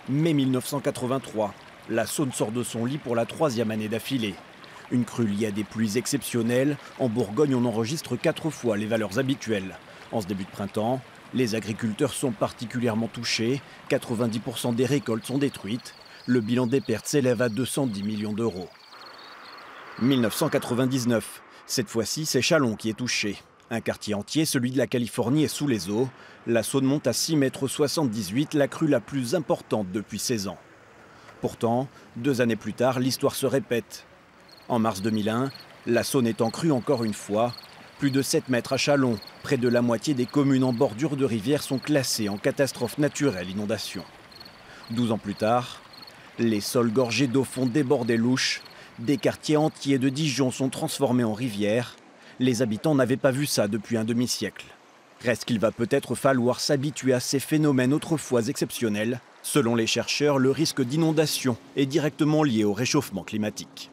Mai 1983, la Saône sort de son lit pour la troisième année d'affilée. Une crue liée à des pluies exceptionnelles. En Bourgogne, on enregistre 4 fois les valeurs habituelles. En ce début de printemps, les agriculteurs sont particulièrement touchés. 90% des récoltes sont détruites. Le bilan des pertes s'élève à 210 millions d'euros. 1999, cette fois-ci, c'est Châlons qui est touché. Un quartier entier, celui de la Californie, est sous les eaux. La Saône monte à 6,78 m, la crue la plus importante depuis 16 ans. Pourtant, 2 années plus tard, l'histoire se répète. En mars 2001, la Saône est en crue encore une fois. Plus de 7 mètres à Châlons. Près de la moitié des communes en bordure de rivière sont classées en catastrophe naturelle inondation. 12 ans plus tard, les sols gorgés d'eau font déborder l'Ouche. Des quartiers entiers de Dijon sont transformés en rivières. Les habitants n'avaient pas vu ça depuis un demi-siècle. Reste qu'il va peut-être falloir s'habituer à ces phénomènes autrefois exceptionnels. Selon les chercheurs, le risque d'inondation est directement lié au réchauffement climatique.